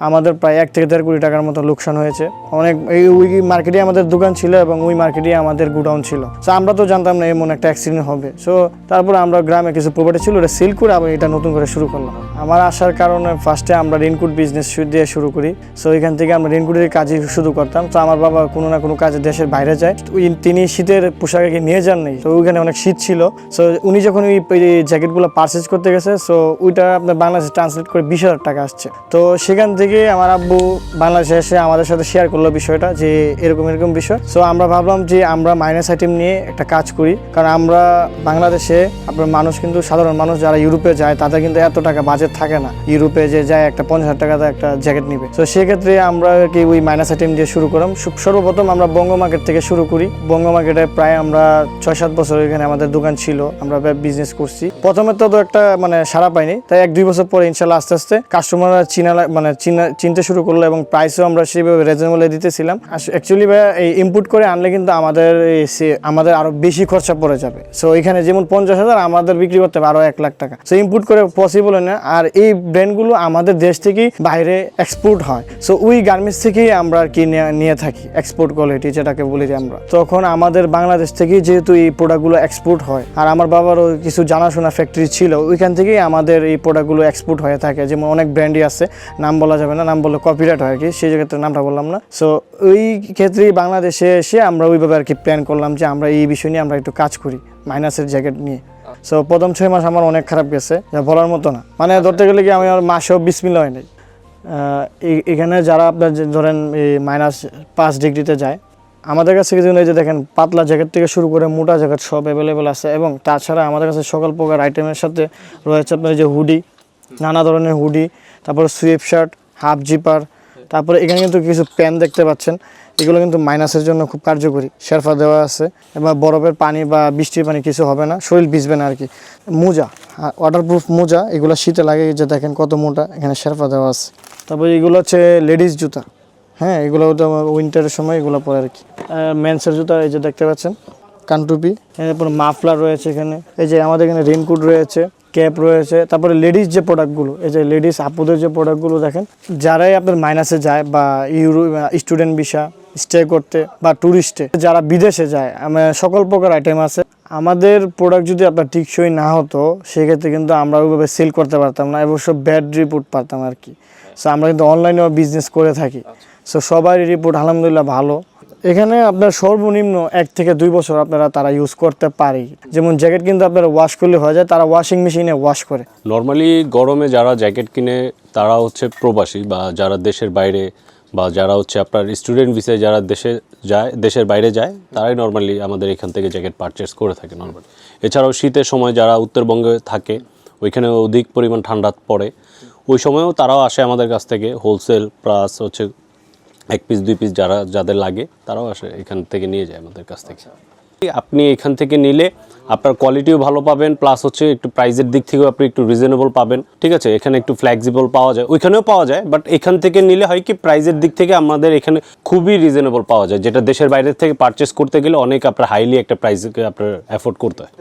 আমাদের প্রায় 1 থেকে 1.5 কোটি টাকার মতো লোকসান হয়েছে। অনেক ওই মার্কেটে আমাদের দোকান ছিল এবং ওই মার্কেটে আমাদের গোডাউন ছিল। সো আমরা তো জানতাম না এমন একটা অ্যাক্সিডেন্ট হবে। সো তারপরে আমরা গ্রামে কিছু প্রপার্টি ছিল, ওটা সেল করে আবার এটা নতুন করে শুরু করলাম। আমার আসার কারণে ফার্স্টে আমরা রেইনকোট বিজনেস দিয়ে শুরু করি। সো এখান থেকে আমরা রেইনকোটের কাজই শুরু করতাম। তো আমার বাবা কোনো না কোনো কাজে দেশের বাইরে যায়, তিনি শীতের পোশাকে নিয়ে যান নাই। তো ওইখানে অনেক শীত ছিল। সো উনি যখন ওই জ্যাকেটগুলো পারচেজ করতে গেছে, সো ওইটা আপনার বাংলাদেশে ট্রান্সলেট করে 20,000 টাকা আসছে। তো সেখান থেকে আমার আব্বু বাংলাদেশে এসে আমাদের সাথে শেয়ার করলো বিষয়টা যে এরকম বিষয়। সো আমরা ভাবলাম যে আমরা মাইনাস আইটেম নিয়ে একটা কাজ করি, কারণ আমরা বাংলাদেশে আপনার মানুষ কিন্তু সাধারণ মানুষ যারা ইউরোপে যায় তাদের কিন্তু এত টাকা বাজেট থাকে না ইউরোপে যে যায় একটা 50,000 টাকাতে একটা জ্যাকেট নিবে। তো সেক্ষেত্রে আমরা কি ওই মাইনাস আইটেম দিয়ে শুরু করলাম। সর্বপ্রথম আমরা বঙ্গ মার্কেট থেকে শুরু করি। বঙ্গ মার্কেটে প্রায় আমরা 6-7 বছর এখানে আমাদের দোকান ছিল, আমরা বিজনেস করছি। প্রথমে তো একটা সারা পাইনি, তাই 1-2 বছর পরে ইনশাল্লাহ আস্তে আস্তে কাস্টমাররা চিনতে শুরু করলো এবং প্রাইসও আমরা সেভাবে রিজনেবলে দিতেছিলাম। অ্যাকচুয়ালি এই ইম্পোর্ট করে আনলে কিন্তু আমাদের আরো বেশি খরচা পড়ে যাবে। সো এখানে যেমন 50,000 আমাদের বিক্রি করতে হবে আরো 1 লাখ টাকা। সো ইম্পোর্ট করে পসিবল হয় না। আর এই ব্র্যান্ডগুলো আমাদের দেশ থেকেই বাইরে এক্সপোর্ট হয়। সো ওই গার্মেন্টস থেকেই আমরা আর কি নিয়ে থাকি, এক্সপোর্ট কোয়ালিটি যেটাকে বলি আমরা। তখন আমাদের বাংলাদেশ থেকেই যেহেতু এই প্রোডাক্টগুলো এক্সপোর্ট হয়, আর আমার বাবারও কিছু জানাশোনা ফ্যাক্টরি ছিল, ওইখান থেকেই আমাদের এই প্রোডাক্টগুলো এক্সপোর্ট হয়ে থাকে। যেমন অনেক ব্র্যান্ডই আছে, নাম বলা যাবে না, নাম বললে কপিরাইট হয় আর কি, সেই জায়গাতে নামটা বললাম না। সো ওই ক্ষেত্রেই বাংলাদেশে এসে আমরা ওইভাবে আর কি প্ল্যান করলাম যে আমরা এই বিষয় নিয়ে আমরা একটু কাজ করি মাইনাসের জ্যাকেট নিয়ে। সো প্রথম 6 মাস আমার অনেক খারাপ গেছে, যা বলার মতো না। ধরতে গেলে কি আমি আমার মাসেও বিসমিল্লাহ হয় নাই। এখানে যারা আপনার ধরেন এই -5 ডিগ্রিতে যায়, আমাদের কাছে কিছু এই যে দেখেন পাতলা জ্যাকেট থেকে শুরু করে মোটা জ্যাকেট সব অ্যাভেলেবেল আছে। এবং তাছাড়া আমাদের কাছে সকল প্রকার আইটেমের সাথে রয়েছে আপনার যে হুডি, নানা ধরনের হুডি, তারপরে সুইপ শার্ট, হাফ জিপার, তারপরে এখানে কিন্তু কিছু প্যান্ট দেখতে পাচ্ছেন, এগুলো কিন্তু মাইনাসের জন্য খুব কার্যকরী। শেরফা দেওয়া আছে এবং বরফের পানি বা বৃষ্টির পানি কিছু হবে না, শরীর ভিজবে না আর কি। মোজা, ওয়াটারপ্রুফ মোজা, এগুলো শীতে লাগে, যে দেখেন কত মোটা, এখানে শেরফা দেওয়া আছে। তারপরে এগুলো হচ্ছে লেডিস জুতা, হ্যাঁ এগুলো তো উইন্টারের সময় এগুলো পরে আর কি। মেন্সের জুতা এই যে দেখতে পাচ্ছেন, কানটুপি, এরপর মাফলার রয়েছে এখানে, এই যে আমাদের এখানে রেইনকোট রয়েছে, ক্যাপ রয়েছে। তারপরে লেডিস যে প্রোডাক্টগুলো, এই যে লেডিস আপুদের যে প্রোডাক্টগুলো দেখেন, যারাই আপনার মাইনাসে যায় বা স্টুডেন্ট ভিসা স্টে করতে বা ট্যুরিস্টে যারা বিদেশে যায়, সকল প্রকার আইটেম আছে। আমাদের প্রোডাক্ট যদি আপনার টিকসই না হতো, সেক্ষেত্রে কিন্তু আমরা ওইভাবে সেল করতে পারতাম না এবং সব ব্যাড রিপোর্ট পারতাম আর কি। সো আমরা কিন্তু অনলাইনেও বিজনেস করে থাকি। সো সবারই রিপোর্ট আলহামদুলিল্লাহ ভালো। এখানে আপনার সর্বনিম্ন 1 থেকে 2 বছর তারা ইউজ করতে পারে। যেমন জ্যাকেট কিন্তু আপনারা ওয়াশ করলে হয়ে যায়, তারা ওয়াশিং মেশিনে ওয়াশ করে। নর্মালি গরমে যারা জ্যাকেট কিনে তারা হচ্ছে প্রবাসী বা যারা দেশের বাইরে বা যারা হচ্ছে আপনার স্টুডেন্ট ভিসায় যারা দেশের বাইরে যায়, তারাই নর্মালি আমাদের এখান থেকে জ্যাকেট পারচেস করে থাকে নর্মালি। এছাড়াও শীতের সময় যারা উত্তরবঙ্গে থাকে, ওইখানে অধিক পরিমাণ ঠান্ডা পড়ে, ওই সময়ও তারাও আসে আমাদের কাছ থেকে হোলসেল প্লাস হচ্ছে 1 পিস 2 পিস যাদের লাগে তারাও আসে এখান থেকে নিয়ে যায় আমাদের কাছ থেকে। আপনি এখান থেকে নিলে আপনার কোয়ালিটিও ভালো পাবেন, প্লাস হচ্ছে একটু প্রাইসের দিক থেকেও আপনি একটু রিজনেবল পাবেন। ঠিক আছে, এখানে একটু ফ্লেক্সিবল পাওয়া যায়, ওইখানেও পাওয়া যায়, বাট এখান থেকে নিলে হয় কি প্রাইসের দিক থেকে আমাদের এখানে খুবই রিজনেবল পাওয়া যায়, যেটা দেশের বাইরে থেকে পারচেস করতে গেলে অনেক আপনার হাইলি একটা প্রাইসকে আপনার অ্যাফোর্ড করতে হয়।